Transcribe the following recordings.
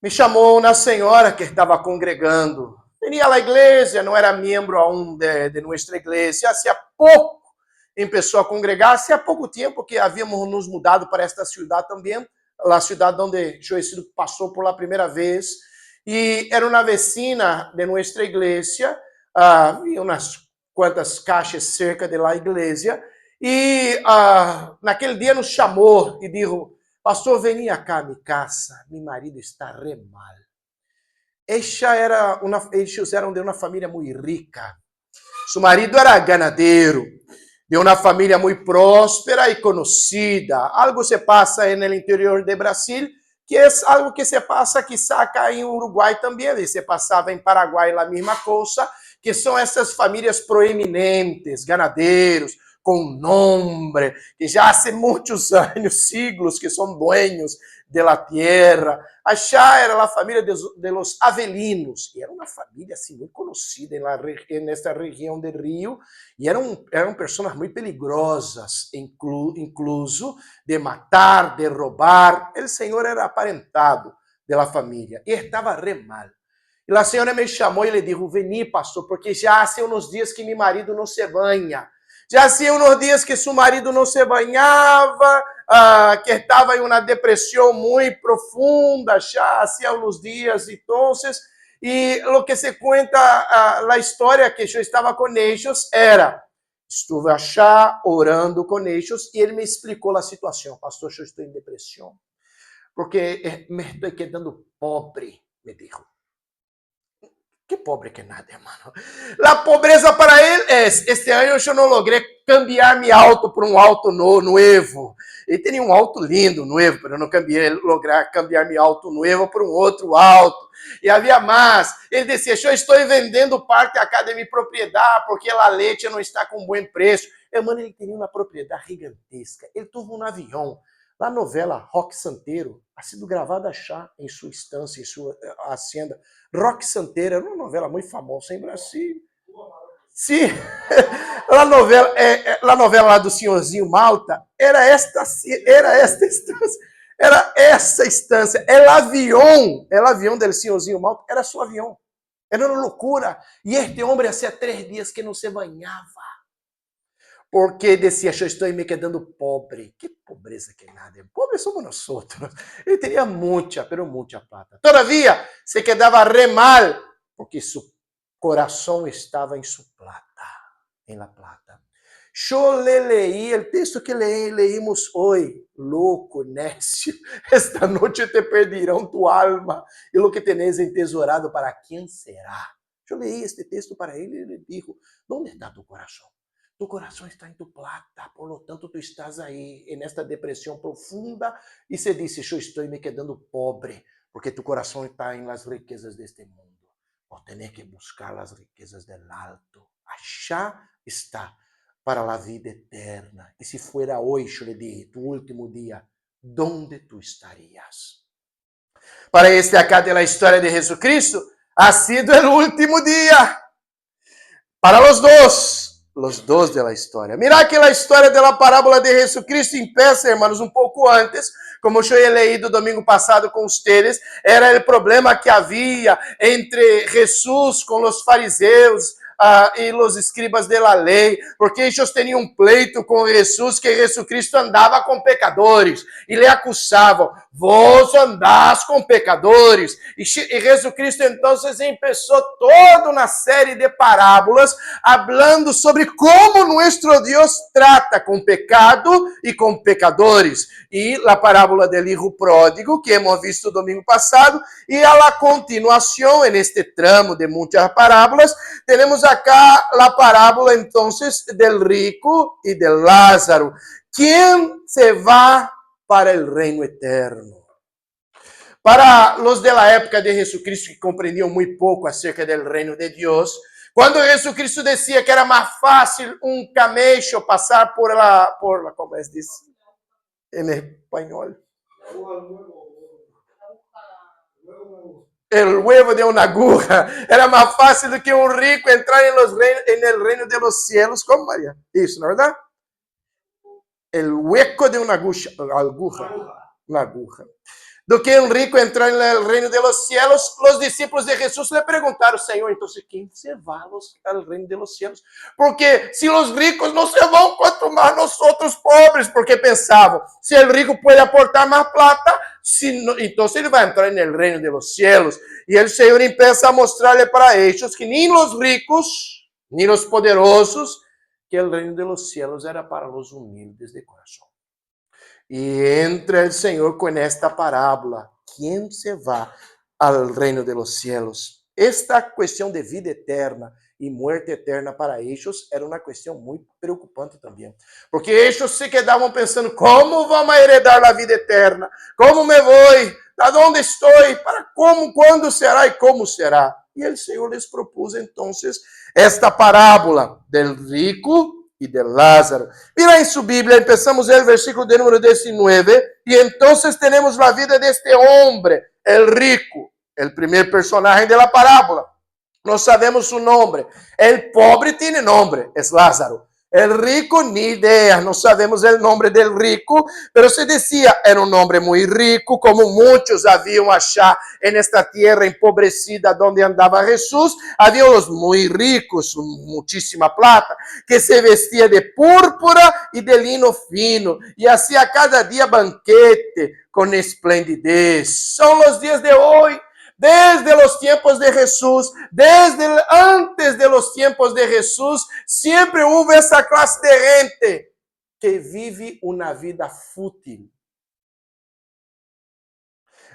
Me chamou uma senhora que estava congregando. Venia à igreja, não era membro aún de nossa igreja. Hacía pouco começou a congregar, hacía pouco tempo que havíamos nos mudado para esta cidade também, a cidade onde Joecido passou por la primeira vez. E era uma vecina de nossa igreja, havia umas quantas caixas cerca de la igreja, e naquele dia nos chamou e disse: Pastor, vem cá a minha casa, meu marido está re mal. Eles eram de uma família muito rica. Seu marido era ganadeiro, de uma família muito próspera e conhecida. Algo se passa no interior de Brasil, que é algo que se passa quizá acá em Uruguai também, e se passava em Paraguai a mesma coisa, que são essas famílias proeminentes, ganadeiros, com nome, que já há muitos anos, siglos, que são dueños de la tierra. Allá era a família de los Avelinos, e era uma família assim, muito conhecida nesta região do Rio, e eram pessoas muito peligrosas, incluso de matar, de roubar. O senhor era aparentado da família e estava re mal. E a senhora me chamou e lhe disse: Veni, pastor, porque já há uns dias que meu marido não se banha. Já há uns dias que seu marido não se banhava, que estava em uma depressão muito profunda, já há uns dias. Então, e o que se conta, a história que eu estava com eles era: estive achá orando com eles e ele me explicou a situação. Pastor, eu estou em depressão porque me estou quedando pobre, me disse. Que pobre que nada, hermano. A pobreza para ele é: este ano eu não logrei cambiar meu auto por um auto novo. Ele tinha um auto lindo, novo, mas eu não lograr cambiar meu auto novo por um outro auto. E havia mais. Ele dizia: eu estou vendendo parte acá de minha propriedade porque a leite não está com bom preço. Hermano, ele tinha uma propriedade gigantesca. Ele teve um avião. A novela Roque Santeiro ha sido gravada já em sua estância, em sua hacienda. Roque Santeiro era uma novela muito famosa em Brasil. Sim, a novela lá do Senhorzinho Malta era esta estância. Era essa estância. El avião do Senhorzinho Malta era seu avião. Era uma loucura. E este homem hacía 3 dias que não se banhava. Porque decía: eu estou me quedando pobre. Que pobreza que nada. Pobre somos nós outros. Ele tinha muita, pero muita plata. Todavia, se quedava re mal, porque seu coração estava em sua plata, em la plata. Eu leí o texto que leímos hoje. Louco, necio, esta noite te pedirão tu alma, e o que tenes entesourado, para quem será? Eu leí este texto para ele e ele disse: onde está tu coração? Tu coração está em tu plata, por lo tanto tu estás aí, nesta depressão profunda, e se disse: eu estou me quedando pobre, porque tu coração está em las riquezas deste mundo. Vou ter que buscar as riquezas del alto. Allá está, para a vida eterna. E se fuera hoje, eu lhe dije, tu último dia, ¿dónde tu estarías? Para este acá de la história de Jesucristo, ha sido el último dia. Para los dos de la história. Mira que a história da parábola de Jesucristo empieza, hermanos, um pouco antes, como eu he leído domingo passado com ustedes, era o problema que havia entre Jesus com os fariseus e os escribas da lei, porque eles tinham um pleito com Jesus, que Jesucristo andava com pecadores, e lhe acusavam: vós andás com pecadores. E Jesucristo então começou toda uma série de parábolas, falando sobre como nosso Deus trata com pecado e com pecadores. E a parábola do hijo pródigo, que hemos visto domingo passado, e a continuação, neste tramo de muitas parábolas, temos acá a parábola, então, del rico e de Lázaro. Quem se vai para o reino eterno? Para os da época de Jesucristo, que compreendiam muito pouco acerca do reino de Deus, quando Jesucristo dizia que era mais fácil um camello passar por como é que diz em espanhol? El huevo de una aguja. Era más fácil do que un rico entrar en el reino de los cielos. ¿Cómo, María? Eso, ¿no es verdad? El hueco de una aguja. Una aguja. do que un rico entrar en el reino de los cielos, los discípulos de Jesús le preguntaron, Señor, entonces, ¿quién se va al reino de los cielos? Porque si los ricos no se van, cuanto más nosotros pobres, porque pensaban, si el rico puede aportar más plata, si no, entonces él va a entrar en el reino de los cielos. Y el Señor empieza a mostrarle para ellos que ni los ricos, ni los poderosos, que el reino de los cielos era para los humildes de corazón. Y entra el Señor con esta parábola. ¿Quién se va al reino de los cielos? Esta cuestión de vida eterna y muerte eterna para ellos era una cuestión muy preocupante también. Porque ellos se quedaban pensando, ¿cómo vamos a heredar la vida eterna? ¿Cómo me voy? ¿A dónde estoy? ¿Para cómo? ¿Cuándo será y cómo será? Y el Señor les propuso entonces esta parábola del rico y de Lázaro. Mira en su Biblia, empezamos el versículo de número 19, y entonces tenemos la vida de este hombre, el rico, el primer personaje de la parábola. No sabemos su nombre. El pobre tiene nombre, es Lázaro. El rico, ni idea, no sabemos el nombre del rico, pero se decía, era un hombre muy rico, como muchos habían allá en esta tierra empobrecida donde andaba Jesús. Había los muy ricos, muchísima plata, que se vestía de púrpura y de lino fino, y hacía cada día banquete con esplendidez. Son los días de hoy. Desde los tiempos de Jesús, desde antes de los tiempos de Jesús, siempre hubo esa clase de gente que vive una vida fútil,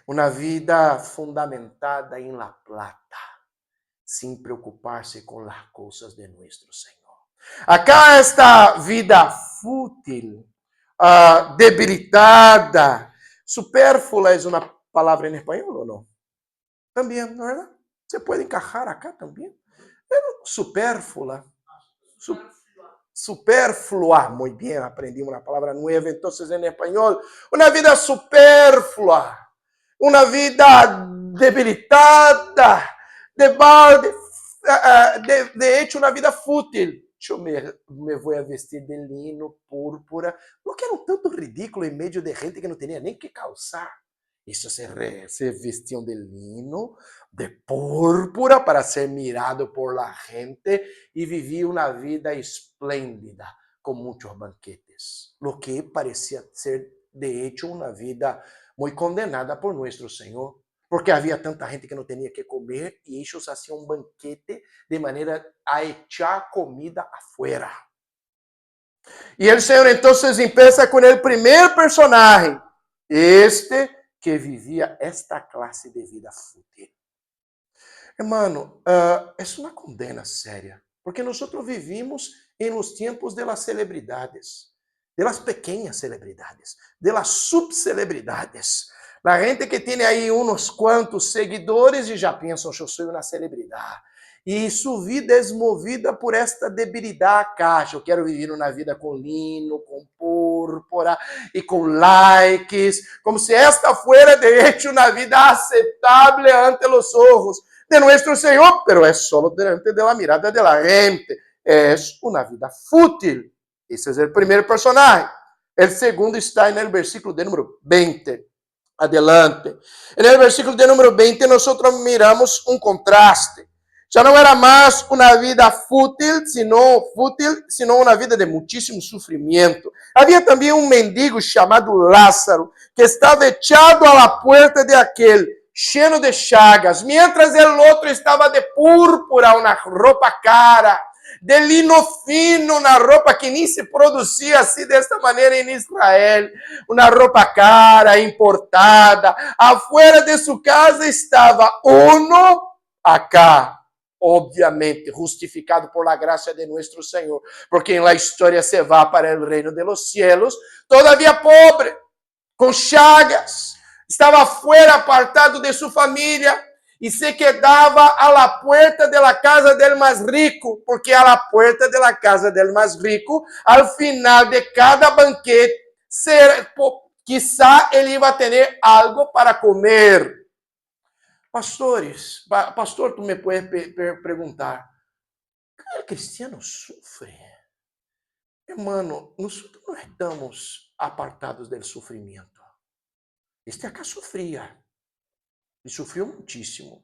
una vida fundamentada en la plata, sin preocuparse con las cosas de nuestro Señor. Acá esta vida fútil, debilitada, supérflua, ¿es una palabra en español o no? También, ¿no, verdad? Se puede encajar acá también. Pero supérflua. Superflua. Muy bien, aprendí una palabra nueva entonces en español. Una vida superflua. Una vida debilitada. De hecho, una vida fútil. Yo me voy a vestir de lino, púrpura. Lo que era un tanto ridículo en medio de gente que no tenía ni que calzar. Isso se vestiam de lino, de púrpura, para ser mirado por la gente, y vivía una vida espléndida, con muchos banquetes. Lo que parecía ser, de hecho, una vida muy condenada por nuestro Señor, porque había tanta gente que no tenía que comer, y ellos hacían un banquete de manera a echar comida afuera. Y el Señor entonces empieza con el primer personaje, que vivia esta classe de vida fútil. Hermano, es una condena séria, porque nosotros vivimos en los tiempos de las celebridades, de las pequeñas celebridades, de las subcelebridades. La gente que tiene ahí unos cuantos seguidores y ya piensan, yo soy una celebridad. E sua vida é movida por esta debilidade acá. Eu quero viver uma vida com lino, com púrpura e com likes, como se esta fuera de hecho uma vida aceptável ante os ojos de nosso Senhor, pero é só diante de la mirada de la gente. É uma vida fútil. Esse é o primeiro personagem. O segundo está no versículo de número 20. Adelante. No versículo de número 20, nós miramos um contraste. Já não era mais uma vida fútil, sino uma vida de muitíssimo sofrimento. Havia também um mendigo chamado Lázaro, que estava echado à porta de aquele, cheio de chagas, mientras el outro estava de púrpura, uma roupa cara, de lino fino, uma roupa que nem se produzia assim desta maneira em Israel, uma roupa cara, importada. Afuera de sua casa estava uno acá, obviamente justificado por la gracia de nuestro Señor, porque en la historia se va para el reino de los cielos, todavía pobre, con chagas, estaba fuera, apartado de su familia, y se quedaba a la puerta de la casa del más rico, porque a la puerta de la casa del más rico, al final de cada banquete, quizá ele iba a tener algo para comer. Pastores, pastor, tu me puedes perguntar, cada cristiano sofre? Hermano, nós não estamos apartados do sofrimento. Este acá sofría. Y sufrió muchísimo.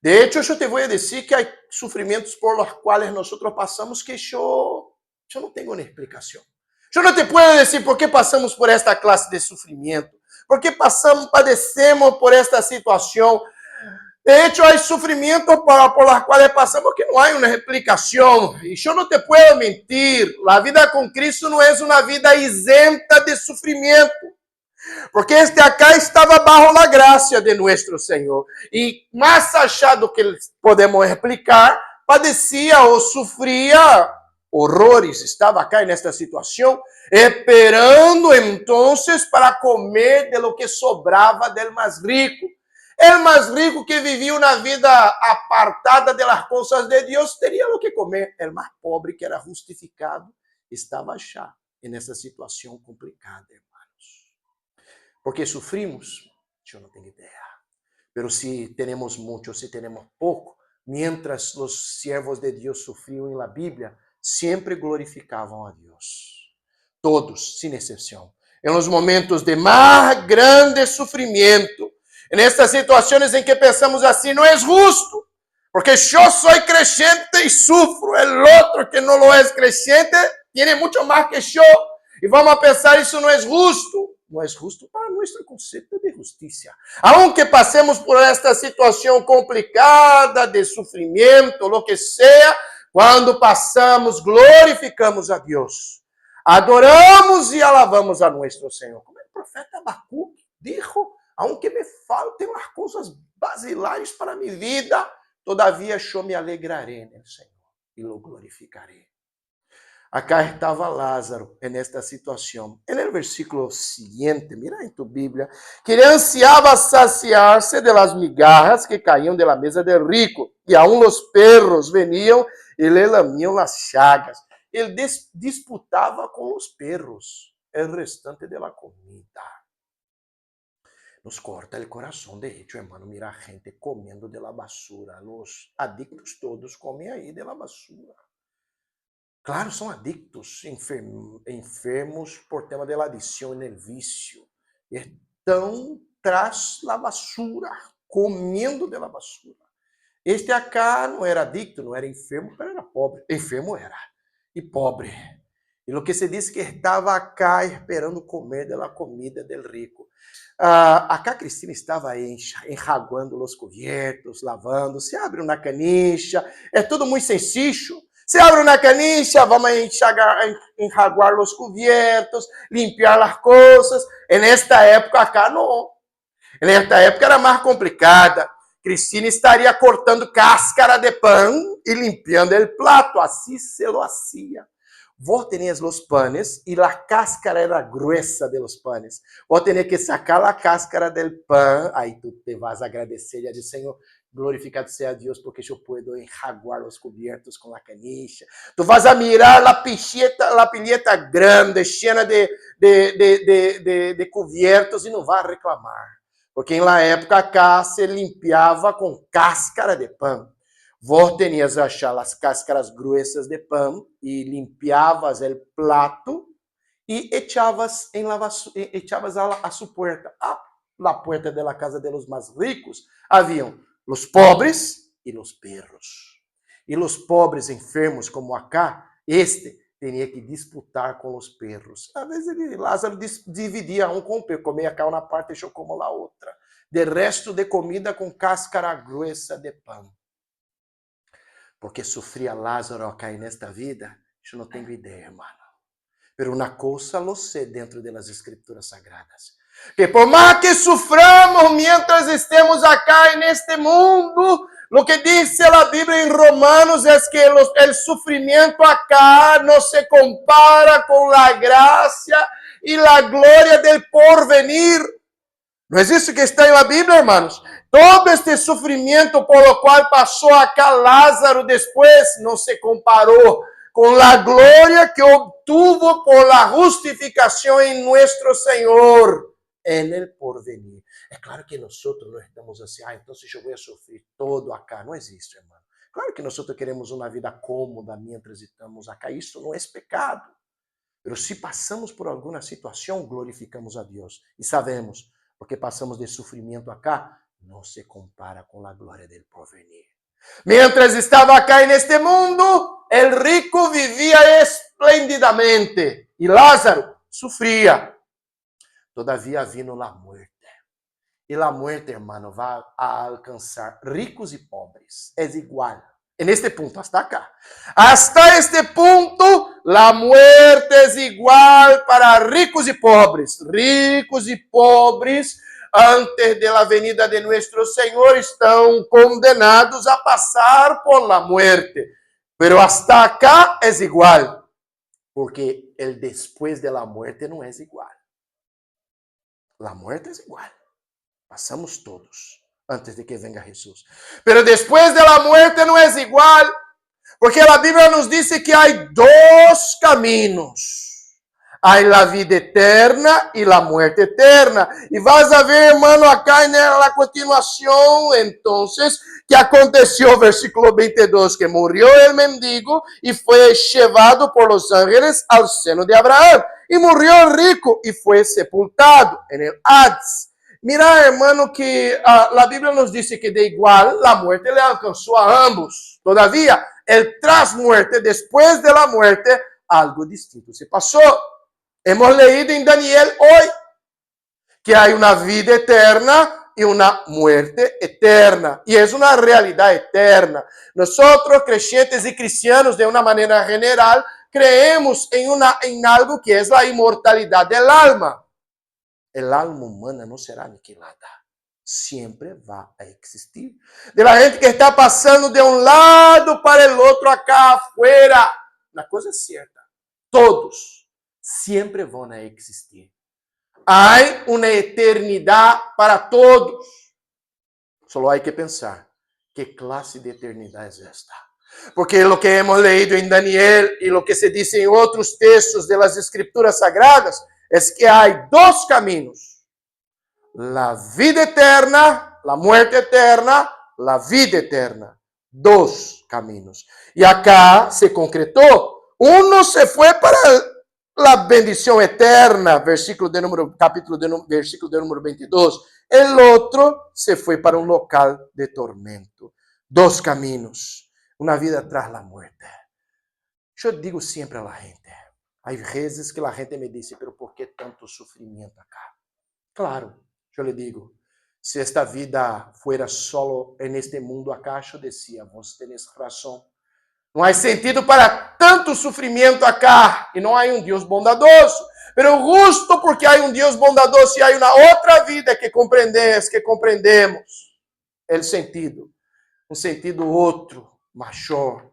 De hecho, yo te voy a decir que hay sufrimientos por los cuales nosotros pasamos que yo no tengo una explicación. Yo no te puedo decir por qué pasamos por esta clase de sufrimiento, por qué padecemos por esta situación. De hecho, hay sufrimientos por los cuales pasamos que no hay una explicación. Y yo no te puedo mentir, la vida con Cristo no es una vida isenta de sufrimiento. Porque este acá estava bajo a graça de nosso Senhor. E mais allá do que podemos explicar, padecia ou sofria horrores. Estava acá nesta situação, esperando entonces para comer de lo que sobrava del mais rico. El mais rico que vivia uma vida apartada de las coisas de Deus, teria o que comer. El mais pobre que era justificado, estava já nessa situação complicada. ¿Por qué sufrimos? Yo no tengo idea. Pero si tenemos mucho, si tenemos poco, mientras los siervos de Dios sufrían en la Biblia, siempre glorificaban a Dios. Todos, sin excepción. En los momentos de más grande sufrimiento, en estas situaciones en que pensamos así, no es justo, porque yo soy creyente y sufro, el otro que no lo es creyente tiene mucho más que yo, y vamos a pensar, eso no es justo. No es justo para nuestro concepto de justicia. Aunque pasemos por esta situación complicada de sufrimiento, lo que sea, cuando pasamos, glorificamos a Dios. Adoramos y alabamos a nuestro Señor. Como el profeta Habacuc dijo, aunque me falten las cosas basilares para mi vida, todavía yo me alegraré en el Señor y lo glorificaré. Acá estava Lázaro nesta situação. No versículo seguinte, mira em tu Bíblia, que ele ansiava saciar-se de las migajas que caíam de la mesa del rico, e aún los perros veniam e le lamiam las chagas. Ele disputava com os perros el restante de la comida. Nos corta el corazón, de hecho, hermano, mira a gente comiendo de la basura. Los adictos todos comem aí de la basura. Claro, são adictos, enfermos por tema de la adicción en el vicio. Estão tras la basura, comendo de la basura. Este acá não era adicto, não era enfermo, pero era pobre. Enfermo era, e pobre. E lo que se diz que estava acá esperando comer de la comida del rico. Acá Cristina estava aí enjaguando os cubiertos, lavando, se abre uma canicha, é tudo muito sencillo. Se abre uma canicha, vamos enjaguar os cubiertos, limpiar as coisas. Nesta época acá não. Nesta época era mais complicada. Cristina estaria cortando cáscara de pão e limpiando o plato. Assim se lo hacía. Vos tenías los panes y la cáscara era gruesa de los panes. Vos tenías que sacar la cáscara del pan. Aí tú te vas a agradecer y a decir, Señor, glorificado sea Dios porque yo puedo enjaguar los cubiertos con la canicha. Tú vas a mirar la pileta grande, llena de cubiertos y no vas a reclamar. Porque en la época acá se limpiava com cáscara de pan. Vos tenías a achar as cáscaras gruesas de pão e limpiavas o plato e echavas a su puerta. A la puerta de la casa de los más ricos haviam los pobres e los perros. E los pobres enfermos como acá, tinha que disputar com os perros. Às vezes Lázaro dividia um com o perro, comia cá uma parte e eu como lá outra. De resto de comida com cáscara gruesa de pão. Porque sofria Lázaro ao cair nesta vida, eu não tenho ideia, hermano. Pero uma coisa lo sé dentro das escrituras sagradas. Que por mais que suframos mientras estemos acá neste mundo, lo que dice a Bíblia em Romanos é que o sofrimento acá não se compara com a graça e a glória del porvenir. Não é isso que está na Bíblia, hermanos? Todo este sofrimento por lo qual passou acá Lázaro depois não se comparou com a glória que obtuvo por la justificação em nuestro Senhor en el porvenir. É claro que nós não estamos assim, então eu vou sofrer todo acá. Não existe, hermano. Claro que nós queremos uma vida cómoda mientras estamos acá. Isso não é pecado. Mas se passamos por alguma situação, glorificamos a Deus. E sabemos, porque passamos de sofrimento acá, não se compara com a glória del porvenir. Mientras estava acá neste mundo, el rico vivia esplendidamente e Lázaro sofria. Todavia vino la muerte. E la muerte, hermano, vai a alcançar ricos e pobres. É igual. En este punto, hasta acá. Hasta este punto, la muerte es igual para ricos y pobres. Ricos y pobres, antes de la venida de nuestro Señor, están condenados a pasar por la muerte. Pero hasta acá es igual. Porque el después de la muerte no es igual. La muerte es igual. Passamos todos antes de que venga Jesus. Pero después de la muerte no es igual, porque la Biblia nos dice que hay dos caminos. Hay la vida eterna y la muerte eterna. Y vas a ver, hermano, acá en la continuación, entonces, que aconteció, versículo 22, que murió el mendigo y fue llevado por los ángeles al seno de Abraham. Y murió el rico y fue sepultado en el Hades. Mira, hermano, que a Bíblia nos diz que de igual la muerte le alcanzó a ambos. Todavía, el tras muerte, después de la muerte, algo distinto se pasó. Hemos leído en Daniel hoy que hay una vida eterna y una muerte eterna. Y es una realidad eterna. Nosotros, creyentes y cristianos, de una manera general, creemos en algo que es la inmortalidad del alma. El alma humana no será aniquilada. Siempre va a existir. De la gente que está pasando de un lado para el otro acá afuera. La cosa es cierta. Todos siempre van a existir. Hay una eternidad para todos. Solo hay que pensar, ¿qué clase de eternidad es esta? Porque lo que hemos leído en Daniel y lo que se dice en otros textos de las Escrituras Sagradas es que hay dos caminos. La vida eterna, la muerte eterna, la vida eterna. Dos caminos. Y acá se concretó. Uno se fue para la bendición eterna, versículo de número 22. El otro se fue para un local de tormento. Dos caminos. Una vida tras la muerte. Yo digo siempre a la gente, hay veces que la gente me dice, pero ¿por qué tanto sufrimiento acá? Claro, yo le digo, si esta vida fuera solo en este mundo acá, yo decía, vos tenés razón. No hay sentido para tanto sufrimiento acá y no hay un Dios bondadoso. Pero justo porque hay un Dios bondadoso y hay una otra vida que comprendemos el sentido. Un sentido otro, mayor,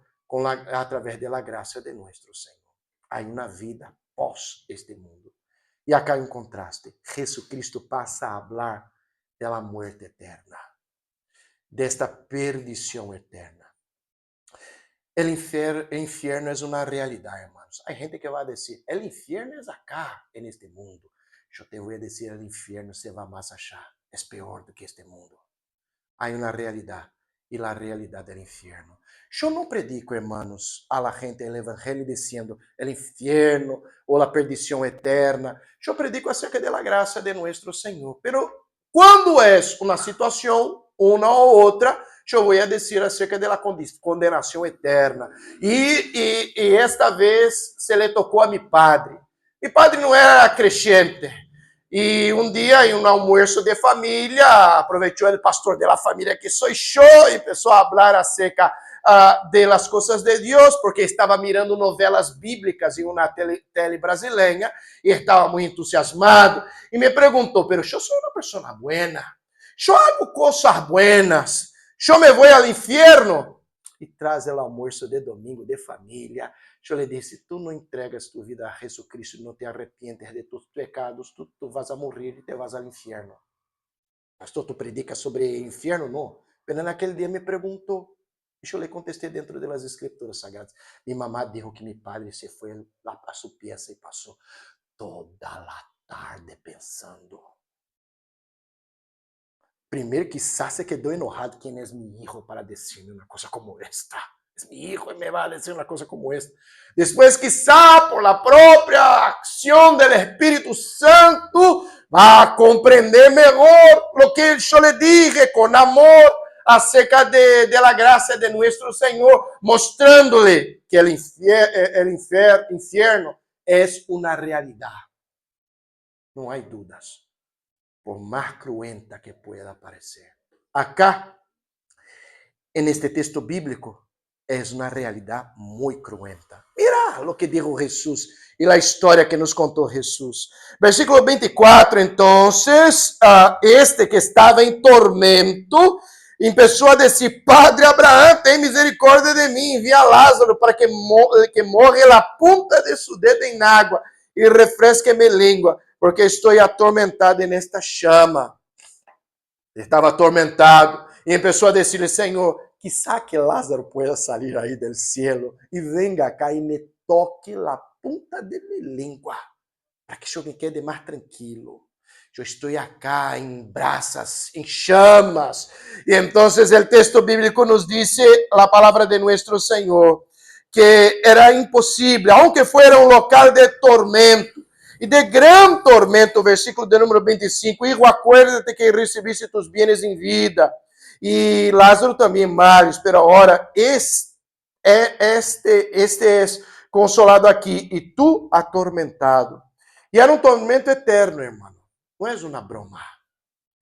a través de la gracia de nuestro Señor. Hay una vida pós este mundo. Y acá hay un contraste. Jesucristo pasa a hablar de la muerte eterna, de esta perdición eterna. El infierno es una realidad, hermanos. Hay gente que va a decir, el infierno es acá, en este mundo. Yo te voy a decir, el infierno se va más allá. Es peor do que este mundo. Hay una realidad. E a realidade do inferno. Eu não predico, hermanos, a la gente o evangelho dizendo el infierno ou a perdição eterna. Eu predico acerca da graça de nosso Senhor. Pero quando é uma situação, uma ou outra, eu vou dizer acerca da condenação eterna. E esta vez se le tocou a mi padre. Mi padre não era creyente. E um dia, em um almoço de família, aproveitou o pastor da família que sou eu e começou a falar acerca de las coisas de Deus, porque estava mirando novelas bíblicas em uma tele brasileira e estava muito entusiasmado. E me perguntou, pero eu sou uma pessoa buena, eu hago coisas buenas, eu me vou ao inferno. E traz o almoço de domingo de família. Eu lhe disse, tu não entregas tu vida a Jesucristo e não te arrepientes de tus pecados, tu vas a morrer e te vas ao inferno. Pastor, tu predicas sobre inferno? Não. Mas naquele dia me perguntou. E eu lhe contestei dentro das Escrituras Sagradas. Mi mamá dijo que mi padre se foi a su pieza e passou toda a tarde pensando. Primeiro, quizás se quedou enojado quem é meu hijo para dizer uma coisa como esta. Es mi hijo y me va a decir una cosa como esta. Después, quizá por la propia acción del Espíritu Santo, va a comprender mejor lo que yo le dije con amor acerca de la gracia de nuestro Señor, mostrándole que el infierno es una realidad. No hay dudas, por más cruenta que pueda parecer. Acá, en este texto bíblico, es una realidad muy cruenta. Mira lo que dijo Jesús y la historia que nos contó Jesús. Versículo 24, entonces, este que estaba en tormento, empezó a decir: Padre Abraham, ten misericordia de mí, envía a Lázaro para que moje la punta de su dedo en agua y refresque mi lengua, porque estoy atormentado en esta llama. Estava atormentado e começou a dizer-lhe: Senhor, quizá que Lázaro pueda salir aí del cielo e venga acá e me toque la punta de mi lengua, para que eu me quede mais tranquilo. Eu estou acá em brasas, em chamas. E então o texto bíblico nos diz, a palavra de nosso Senhor, que era impossível, aunque fuera um local de tormento, e de gran tormento, versículo de número 25, hijo, acuérdate que recibiste tus bienes em vida, e Lázaro também males, pero ahora este es consolado aqui, e tu atormentado. E era um tormento eterno, irmão. Não é uma broma,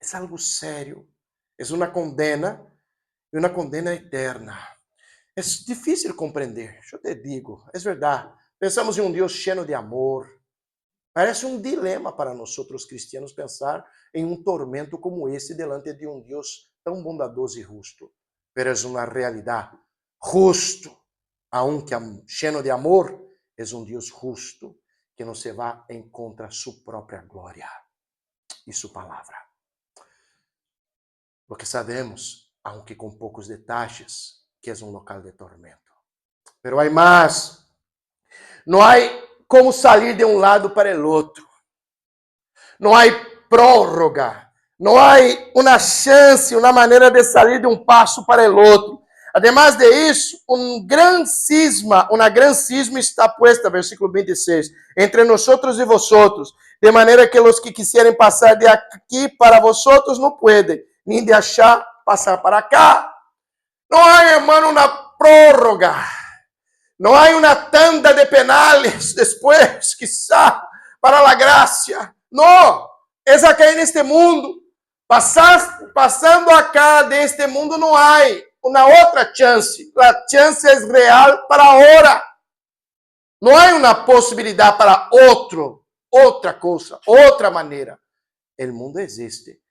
é algo sério, é uma condena, e uma condena eterna. É difícil compreender, eu te digo, é verdade. Pensamos em um Deus cheio de amor. Parece um dilema para nós cristianos pensar em um tormento como esse delante de um Deus tão bondadoso e justo. Mas é uma realidade. Justo, aunque cheio de amor, é um Deus justo que não se vai em contra sua própria glória e sua palavra. Lo que sabemos, aunque com poucos detalhes, que é um local de tormento. Pero há mais. Não há como sair de um lado para o outro. Não há prórroga. Não há uma chance, uma maneira de sair de um passo para o outro. Además de isso, uma gran cisma está puesta, versículo 26, entre nosotros e vosotros, de maneira que os que quisierem passar de aqui para vosotros não podem, nem de achar passar para cá. Não há, irmão, uma prórroga. Não há uma tanda de penales depois, quizá, para a graça. Não, é acá neste mundo. Passando acá deste mundo não há uma outra chance. A chance é real para agora. Não há uma possibilidade para outra coisa, outra maneira. O mundo existe.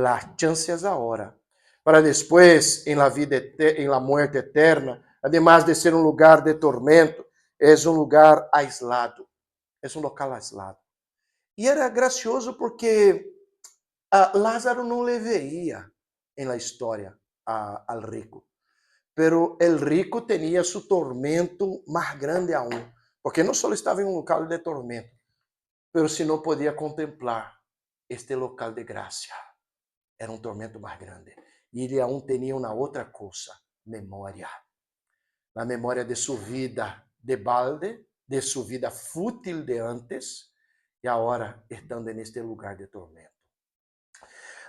A chance é agora. Para depois, em la vida, em la muerte eterna, además de ser um lugar de tormento, é um lugar aislado. É um local aislado. E era gracioso porque Lázaro não le veía en la história al rico. Pero el rico tenía su tormento más grande aún, porque no solo estaba en un local de tormento, pero si no podía contemplar este local de gracia. Era un tormento más grande. Y ele aún tenía una otra cosa, memoria. La memoria de su vida de balde, de su vida fútil de antes, y ahora estando en este lugar de tormento.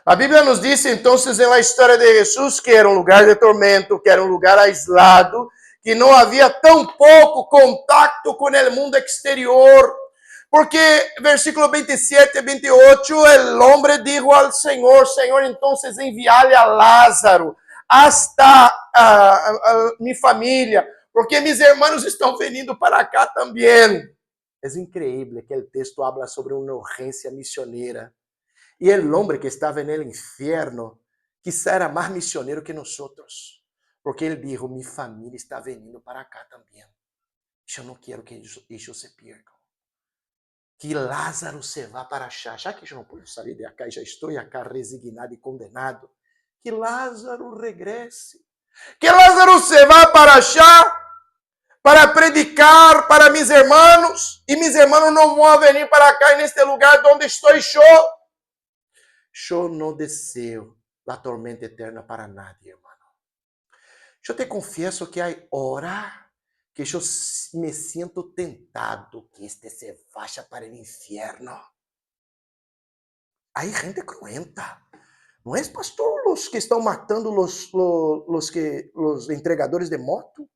A Bíblia nos diz, então, na história de Jesus, que era um lugar de tormento, que era um lugar aislado, que não havia tão pouco contato com o mundo exterior. Porque, versículo 27 e 28, o homem disse ao Senhor, Senhor, então, enviale a Lázaro hasta minha família, porque meus irmãos estão vindo para cá também. É incrível que o texto habla sobre uma urgência missioneira. E o homem que estava no infierno, quizá era mais missioneiro que nós, porque ele disse: minha família está vindo para cá também. Eu não quero que eles se percam. Que Lázaro se vá para achar. Já que eu não posso sair de acá, já estou acá resignado e condenado. Que Lázaro regresse. Que Lázaro se vá para achar, para predicar para mis irmãos, e mis irmãos não vão vir para cá, neste lugar onde estou eu. Eu não desejo a tormenta eterna para nadie, irmão. Eu te confesso que há hora que eu me sinto tentado que este se vaya para o inferno. Hay gente cruenta. ¿No es, pastor, los que están matando los entregadores de moto?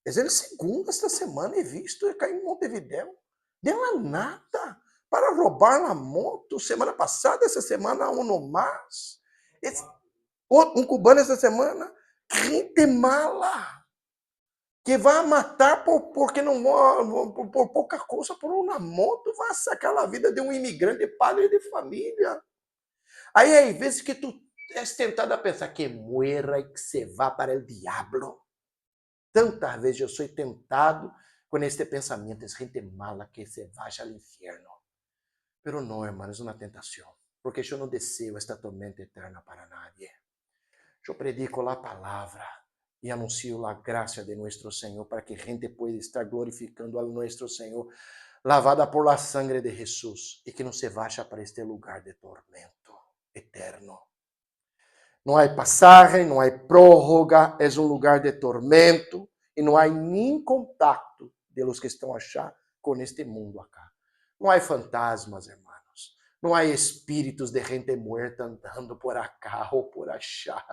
Es el segundo esta semana, he visto acá en Montevideo. De la nada, para roubar la moto. Semana passada, essa semana, uno mais. Um cubano essa semana. Gente mala. Que vai matar porque não por pouca coisa, por uma moto, vai sacar a vida de um imigrante, padre de família. Aí, às vezes, que tu és tentado a pensar que muera e que se vá para o diabo. Tantas vezes eu sou tentado com este pensamento, es gente mala que se vaya al infierno. Pero no, hermano, es una tentación, porque yo no deseo esta tormenta eterna para nadie. Yo predico la palabra y anuncio la gracia de nuestro Señor para que gente pueda estar glorificando a nuestro Señor, lavada por la sangre de Jesús, y que no se vaya para este lugar de tormento eterno. Não há passagem, não há prórroga, é um lugar de tormento e não há nem contato de los que estão achar com este mundo acá. Não há fantasmas, hermanos. Não há espíritos de gente muerta andando por acá ou por achá.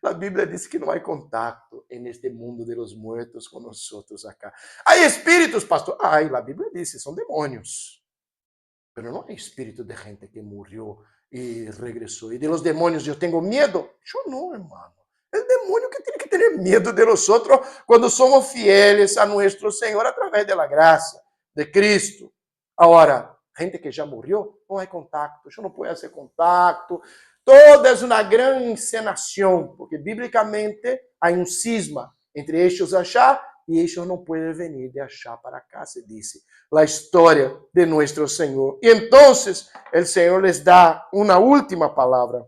A Bíblia diz que não há contato neste mundo de los muertos com nós acá. Há espíritos, pastor? Ai, a Bíblia diz que são demônios. Pero não há espírito de gente que morreu e regressou. E de los demônios eu tenho medo? Eu não, irmão. É o demônio que tem que ter medo de nós quando somos fieles a nosso Senhor através da graça de Cristo. Agora, gente que já morreu, não há contato. Eu não posso fazer contato. Toda é uma grande encenação, porque biblicamente há um cisma entre estes achar e ellos não podem venir de achar para cá, se dice la historia de nuestro Señor. Y entonces el Señor les da una última palabra.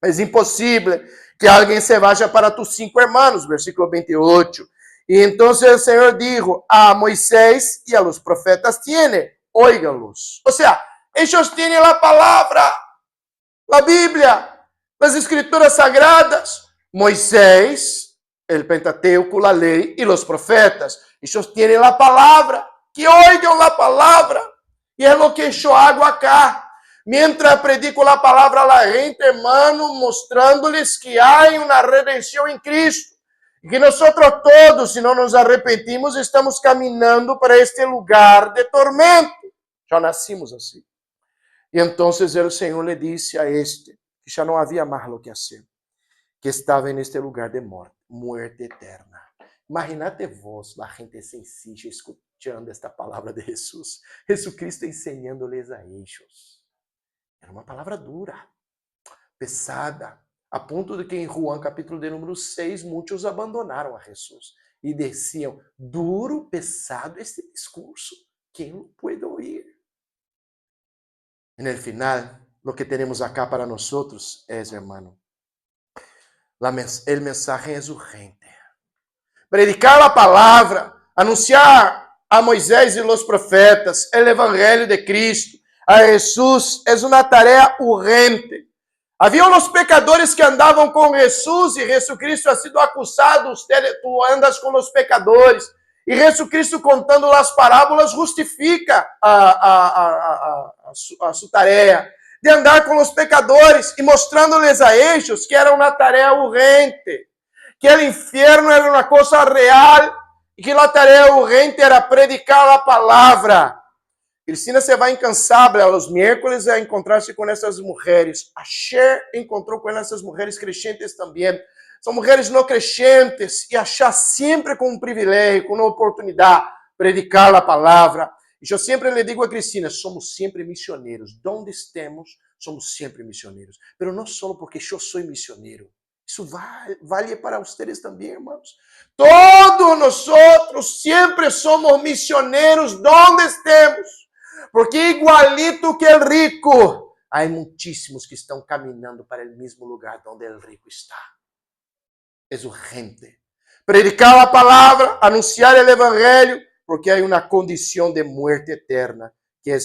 Es imposible que alguien se vaya para tus 5 hermanos, versículo 28. Y entonces el Señor dijo a Moisés y a los profetas, óiganlos. O sea, ellos tienen la palabra, la Biblia, las escrituras sagradas. Moisés, el Pentateuco, la ley y los profetas. Ellos tienen la palabra, que oigan la palabra. Y es lo que yo hago acá. Mientras predico la palabra a la gente, hermano, mostrándoles que hay una redención en Cristo. Y que nosotros todos, si no nos arrepentimos, estamos caminando para este lugar de tormento. Ya nacimos así. Y entonces el Señor le dice a este, que ya no había más lo que hacer, que estava neste lugar de muerte eterna. Imagínate vos, a gente sencilla, escutando esta palavra de Jesus. Jesucristo ensinando-lhes a ellos. Era uma palavra dura, pesada, a ponto de que em Juan, capítulo de número 6, muitos abandonaram a Jesus. E diziam, duro, pesado este discurso, quem lo pode ouvir? E no final, lo que temos acá para nós é, hermano, el mensaje es urgente. Predicar la palabra, anunciar a Moisés y los profetas el evangelio de Cristo, a Jesús, es una tarea urgente. Havia os pecadores que andavam com Jesus e Jesucristo ha sido acusado, tu andas com os pecadores. E Jesucristo contando as parábolas justifica a sua tarefa de andar com os pecadores e mostrando-lhes a eles que era uma tarefa urgente, que o infierno era uma coisa real e que a tarefa urgente era predicar a palavra. Cristina se vai incansável aos miércoles a encontrar-se com essas mulheres. A Cher encontrou com essas mulheres crescentes também. São mulheres não crescentes e achar sempre com um privilégio, com uma oportunidade, predicar a palavra. E eu sempre lhe digo a Cristina, somos sempre missioneiros. Donde estemos, somos sempre missioneiros. Mas não só porque eu sou missioneiro. Isso vale para vocês também, irmãos. Todos nós sempre somos missioneiros donde estemos. Porque igualito que o rico, há muitíssimos que estão caminhando para o mesmo lugar onde o rico está. É urgente. Predicar a palavra, anunciar o evangelho, porque há uma condição de muerte eterna que é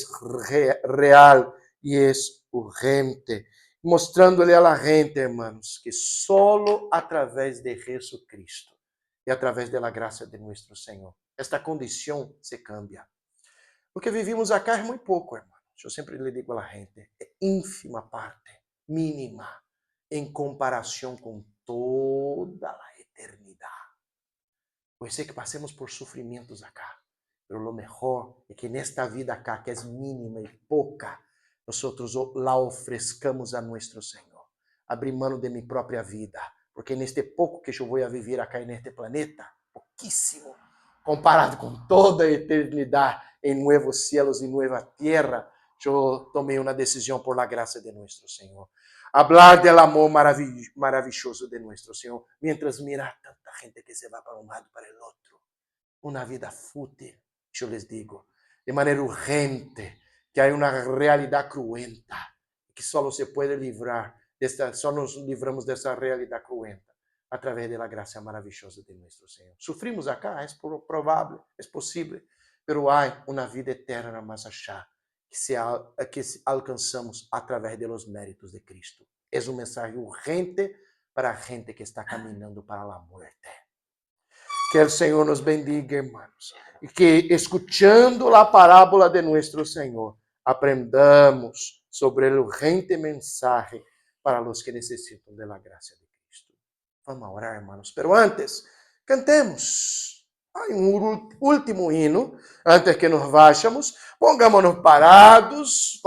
real e é urgente. Mostrando-lhe a la gente, hermanos, que solo a través de Jesucristo e a través da graça de nosso Senhor, esta condição se cambia. O que vivimos acá é muito pouco, irmão. yo siempre le digo a la gente, es ínfima parte, mínima, en comparación con toda la eternidad. Puede ser que pasemos por sufrimientos acá, pero lo mejor es que en esta vida acá, que es mínima y poca, nosotros la ofrezcamos a nuestro Señor. Abrir mano de mi propia vida, porque en este poco que yo voy a vivir acá en este planeta, poquísimo, comparado con toda a eternidad en nuevos cielos y nueva tierra, yo tomé una decisión por la gracia de nuestro Señor. Hablar del amor maravilloso de nuestro Señor, mientras mira tanta gente que se va para un lado y para el otro. Una vida fútil, yo les digo, de manera urgente, que hay una realidad cruenta, que solo se puede librar, solo nos livramos de esa realidad cruenta a través de la gracia maravillosa de nuestro Señor. Sufrimos acá, es probable, es posible, pero hay una vida eterna más allá, que alcanzamos a través de los méritos de Cristo. Es un mensaje urgente para gente que está caminando para la muerte. Que el Señor nos bendiga, hermanos. Y que escuchando la parábola de nuestro Señor, aprendamos sobre el urgente mensaje para los que necesitan de la gracia de Cristo. Vamos a orar, hermanos. Pero antes, cantemos. Hay un último hino, antes que nos vayamos. Pongámonos parados.